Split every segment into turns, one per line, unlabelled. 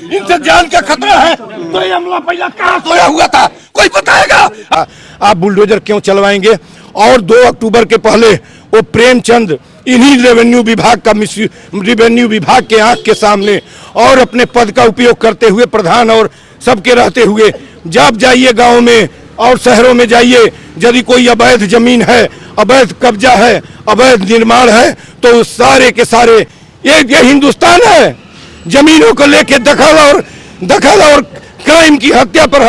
इनसे जान का खतरा है तो ये हमला पहला कहाँ सोया हुआ था, कोई बताएगा? आप बुलडोजर क्यों चलवाएंगे? और 2 अक्टूबर के पहले वो प्रेमचंद इन्हीं रेवेन्यू विभाग के आंख के सामने और अपने पद का उपयोग करते हुए प्रधान और सबके रहते हुए जब जाइए गांव में और शहरों में जाइए, यदि कोई अवैध जमीन है, अवैध कब्जा है, अवैध निर्माण है, तो सारे के सारे ये हिंदुस्तान है। जमीनों को लेके दखल और क्राइम की हत्या पर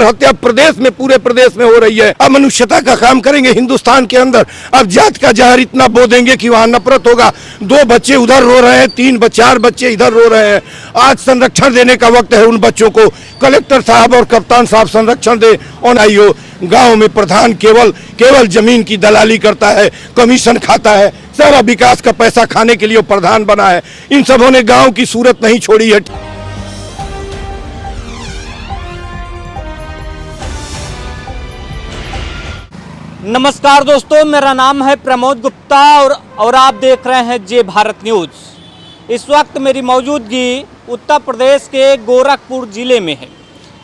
हत्या प्रदेश में, पूरे प्रदेश में हो रही है। अमनुष्यता का काम करेंगे हिंदुस्तान के अंदर। अब जात का जहर इतना बो देंगे कि वहां नफरत होगा। 2 बच्चे उधर रो रहे हैं, 4 बच्चे इधर रो रहे हैं। आज संरक्षण देने का वक्त है उन बच्चों को। कलेक्टर साहब और कप्तान साहब संरक्षण दे। और आइयो, गाँव में प्रधान केवल जमीन की दलाली करता है, कमीशन खाता है, सारा विकास का पैसा खाने के लिए प्रधान बना है। इन सबों ने गाँव की सूरत नहीं छोड़ी है।
नमस्कार दोस्तों, मेरा नाम है प्रमोद गुप्ता और आप देख रहे हैं जे भारत न्यूज़। इस वक्त मेरी मौजूदगी उत्तर प्रदेश के गोरखपुर ज़िले में है।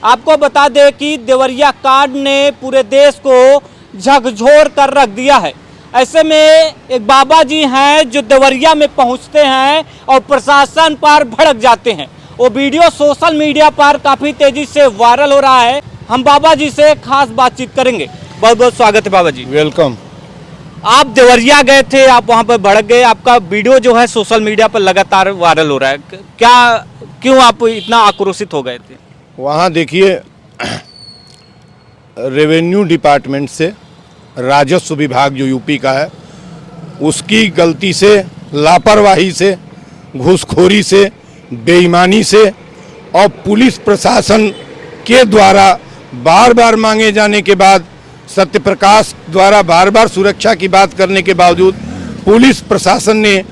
आपको बता दें कि देवरिया कांड ने पूरे देश को झकझोर कर रख दिया है। ऐसे में एक बाबा जी हैं जो देवरिया में पहुंचते हैं और प्रशासन पर भड़क जाते हैं। वो वीडियो सोशल मीडिया पर काफ़ी तेज़ी से वायरल हो रहा है। हम बाबा जी से खास बातचीत करेंगे। बहुत बहुत स्वागत है बाबा जी।
वेलकम।
आप देवरिया गए थे, आप वहां पर भड़क गए, आपका वीडियो जो है सोशल मीडिया पर लगातार वायरल हो रहा है। क्यों आप इतना आक्रोशित हो गए थे?
वहाँ देखिए, रेवेन्यू डिपार्टमेंट से, राजस्व विभाग जो यूपी का है, उसकी गलती से, लापरवाही से, घूसखोरी से, बेईमानी से और पुलिस प्रशासन के द्वारा बार बार मांगे जाने के बाद, सत्यप्रकाश द्वारा बार बार सुरक्षा की बात करने के बावजूद पुलिस प्रशासन ने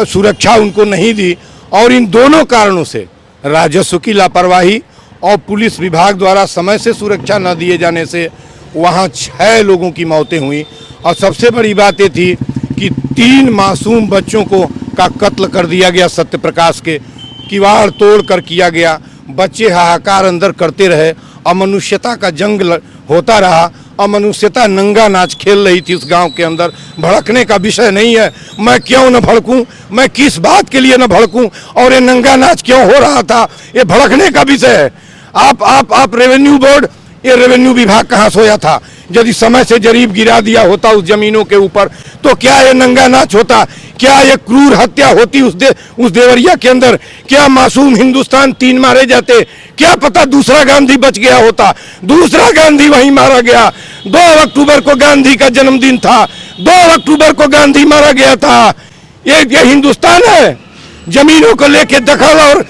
सुरक्षा उनको नहीं दी। और इन दोनों कारणों से, राजस्व की लापरवाही और पुलिस विभाग द्वारा समय से सुरक्षा न दिए जाने से वहाँ 6 लोगों की मौतें हुई। और सबसे बड़ी बात ये थी कि 3 मासूम बच्चों का कत्ल कर दिया गया। सत्यप्रकाश के किवाड़ तोड़ कर किया गया। बच्चे हाहाकार अंदर करते रहे। अमनुष्यता का जंग होता रहा। अमनुष्यता नंगा नाच खेल रही थी उस गांव के अंदर। भड़कने का विषय नहीं है। मैं क्यों न भड़कूं, मैं किस बात के लिए न भड़कूं, और ये नंगा नाच क्यों हो रहा था, ये भड़कने का विषय है। आप रेवेन्यू बोर्ड, ये रेवेन्यू विभाग कहाँ सोया था? यदि समय से जरीब गिरा दिया होता उस जमीनों के ऊपर, तो क्या ये नंगा नाच होता? क्या ये क्रूर हत्या होती उस देवरिया के अंदर? क्या मासूम हिंदुस्तान 3 मारे जाते? क्या पता दूसरा गांधी बच गया होता? दूसरा गांधी वहीं मारा गया। 2 अक्टूबर को गांधी का जन्मदिन था। 2 अक्टूबर को गांधी मारा गया था। ये हिंदुस्तान है। जमीनों को लेके दखल और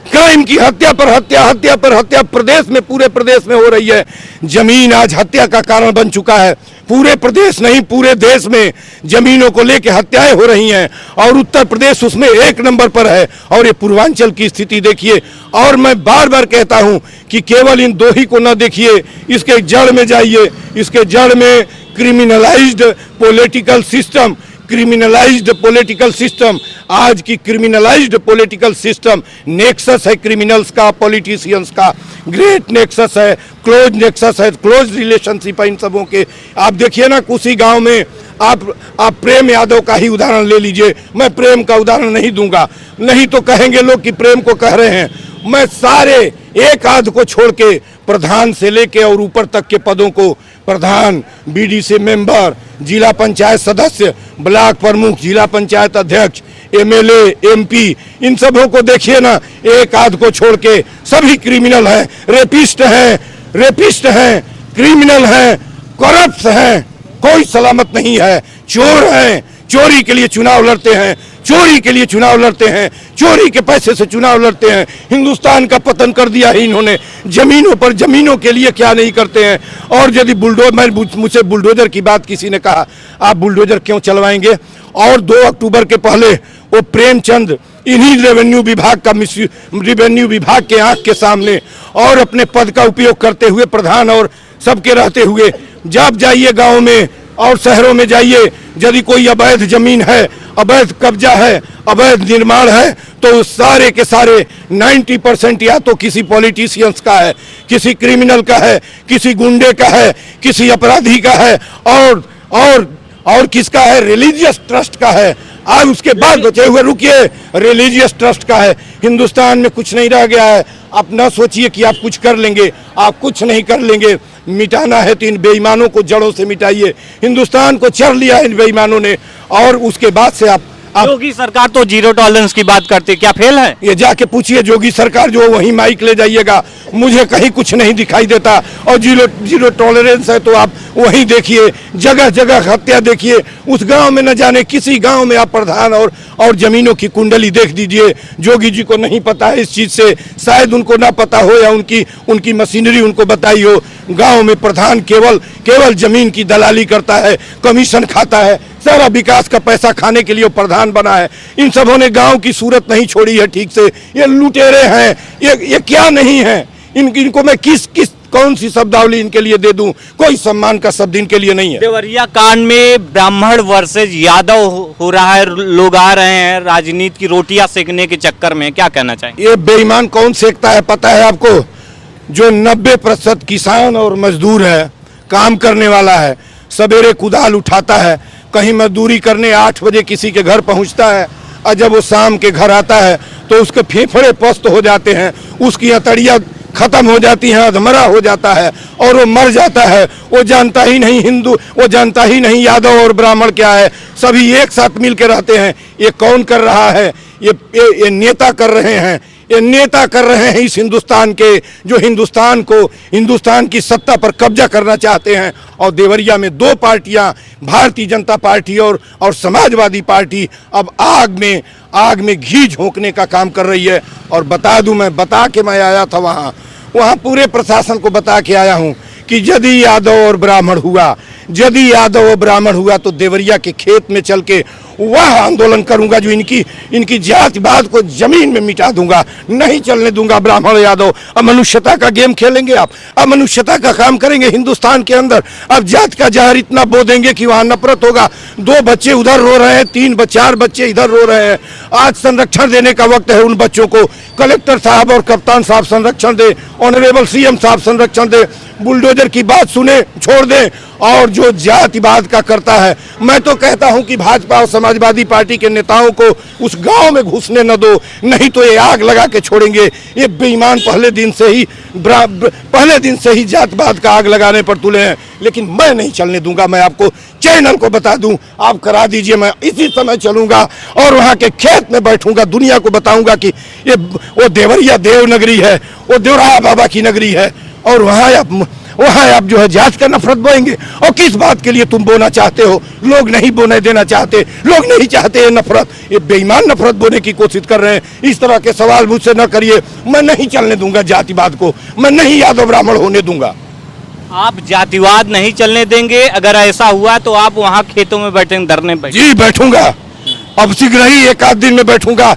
क्राइम की हत्या पर हत्या प्रदेश में, पूरे प्रदेश में हो रही है। जमीन आज हत्या का कारण बन चुका है। पूरे प्रदेश नहीं, पूरे देश में जमीनों को लेके हत्याएं हो रही हैं और उत्तर प्रदेश उसमें 1 नंबर पर है। और ये पूर्वांचल की स्थिति देखिए। और मैं बार बार कहता हूं कि केवल इन 2 ही को न देखिए, इसके जड़ में जाइए। इसके जड़ में क्रिमिनलाइज्ड पॉलिटिकल सिस्टम, आज की क्रिमिनलाइज्ड पॉलिटिकल सिस्टम, नेक्सस है क्रिमिनल्स का, पॉलिटिशियंस का, ग्रेट नेक्सस है, क्लोज रिलेशनशिप है इन सबों के। आप देखिए ना, उसी गांव में आप प्रेम यादव का ही उदाहरण ले लीजिए। मैं प्रेम का उदाहरण नहीं दूंगा, नहीं तो कहेंगे लोग कि प्रेम को कह रहे हैं। मैं सारे एक आध को छोड़ के, प्रधान से लेके और ऊपर तक के पदों को, प्रधान, बीडीसी मेंबर, जिला पंचायत सदस्य, ब्लॉक प्रमुख, जिला पंचायत अध्यक्ष, एमएलए, एमपी, इन सबों को देखिए ना, एक आध को छोड़ के सभी क्रिमिनल हैं, रेपिस्ट हैं, क्रिमिनल हैं, करप्ट हैं, कोई सलामत नहीं है। चोर हैं, चोरी के लिए चुनाव लड़ते हैं, चोरी के पैसे से चुनाव लड़ते हैं। हिंदुस्तान का पतन कर दिया है इन्होंने। जमीनों के लिए क्या नहीं करते हैं। और यदि मुझसे बुलडोजर की बात किसी ने कहा, आप बुलडोजर क्यों चलवाएंगे? और 2 अक्टूबर के पहले वो प्रेमचंद इन्हीं रेवेन्यू विभाग के आंख के सामने और अपने पद का उपयोग करते हुए प्रधान और सबके रहते हुए जब जाइए गाँव में और शहरों में जाइए, यदि कोई अवैध जमीन है, अवैध कब्जा है, अवैध निर्माण है, तो उस सारे के सारे 90% या तो किसी पॉलिटिशियंस का है, किसी क्रिमिनल का है, किसी गुंडे का है, किसी अपराधी का है, और किसका है, रिलीजियस ट्रस्ट का है। आज उसके बाद बचे हुए, रुकिए, रिलीजियस ट्रस्ट का है। हिंदुस्तान में कुछ नहीं रह गया है। आप ना सोचिए कि आप कुछ कर लेंगे, आप कुछ नहीं कर लेंगे। मिटाना है तो इन बेईमानों को जड़ों से मिटाइए। हिंदुस्तान को चर लिया इन बेईमानों ने, और उसके बाद से आप
योगी सरकार तो जीरो टॉलरेंस की बात करती है, क्या फेल है?
ये जाके पूछिए योगी सरकार, जो वहीं माइक ले जाइएगा, मुझे कहीं कुछ नहीं दिखाई देता। और जीरो टॉलरेंस है तो आप वहीं देखिए, जगह जगह हत्या देखिए। उस गांव में न जाने किसी गांव में आप प्रधान और जमीनों की कुंडली देख दीजिए। योगी जी को नहीं पता है इस चीज से, शायद उनको ना पता हो या उनकी मशीनरी उनको बताई हो। गांव में प्रधान केवल जमीन की दलाली करता है, कमीशन खाता है, सारा विकास का पैसा खाने के लिए प्रधान बना है। इन सबों ने गांव की सूरत नहीं छोड़ी है ठीक से। ये लुटेरे हैं, ये क्या नहीं है। इनको मैं कौन सी शब्दावली इनके लिए दे दूं? कोई सम्मान का शब्द इनके लिए नहीं है।
देवरिया कांड में ब्राह्मण वर्सेज यादव हो रहा है, लोग आ रहे हैं राजनीति की रोटियां सेकने के चक्कर में, क्या कहना चाहेंगे?
ये बेईमान कौन सेकता है पता है आपको? जो 90% किसान और मजदूर है, काम करने वाला है, सवेरे कुदाल उठाता है, कहीं मजदूरी करने 8 बजे किसी के घर पहुंचता है, और जब वो शाम के घर आता है तो उसके फेफड़े पस्त हो जाते हैं, उसकी अतड़ियाँ खत्म हो जाती हैं, अधमरा हो जाता है और वो मर जाता है। वो जानता ही नहीं हिंदू, वो जानता ही नहीं यादव और ब्राह्मण क्या है। सभी एक साथ मिल के रहते हैं। ये कौन कर रहा है? ये नेता कर रहे हैं। ये नेता कर रहे हैं इस हिंदुस्तान के, जो हिंदुस्तान की सत्ता पर कब्जा करना चाहते हैं। और देवरिया में 2 पार्टियां, भारतीय जनता पार्टी और समाजवादी पार्टी, अब आग में घी झोंकने का काम कर रही है। और बता के मैं आया था वहाँ पूरे प्रशासन को बता के आया हूँ कि यदि यादव और ब्राह्मण हुआ तो देवरिया के खेत में चल के वह आंदोलन करूंगा, जो इनकी जातिवाद को जमीन में मिटा दूंगा। नहीं चलने दूंगा ब्राह्मण यादव। अब मनुष्यता का गेम खेलेंगे आप, अब मनुष्यता का काम करेंगे हिंदुस्तान के अंदर। अब जात का जहर इतना बो देंगे कि वहां नफरत होगा। 2 बच्चे उधर रो रहे हैं, 4 बच्चे इधर रो रहे हैं। आज संरक्षण देने का वक्त है उन बच्चों को। कलेक्टर साहब और कप्तान साहब संरक्षण दे, ऑनरेबल सीएम साहब संरक्षण दे, बुलडोजर की बात सुने, छोड़ दें। और जो जातिवाद का करता है, मैं तो कहता हूं कि भाजपा और समाजवादी पार्टी के नेताओं को उस गांव में घुसने न दो, नहीं तो ये आग लगा के छोड़ेंगे। ये बेईमान पहले दिन से ही जातिवाद का आग लगाने पर तुले हैं। लेकिन मैं नहीं चलने दूंगा। मैं आपको चैनल को बता दूं, आप करा दीजिए, मैं इसी समय चलूंगा और वहां के खेत में बैठूंगा, दुनिया को बताऊंगा कि ये वो देवरिया देवनगरी है, वो देवराया बाबा की नगरी है। और वहां आप जो है जात का नफरत बोएंगे। और किस बात के लिए तुम बोना चाहते हो? लोग नहीं बोने देना चाहते, लोग नहीं चाहते ये नफरत। ये बेईमान नफरत बोने की कोशिश कर रहे हैं। इस तरह के सवाल मुझसे न करिए। मैं नहीं चलने दूंगा जातिवाद को, मैं नहीं यादव ब्राह्मण होने दूंगा।
आप जातिवाद नहीं चलने देंगे? अगर ऐसा हुआ तो आप वहाँ खेतों में बैठेंगे धरने पर?
जी बैठूंगा, अब शीघ्र ही 1 आध दिन में बैठूंगा।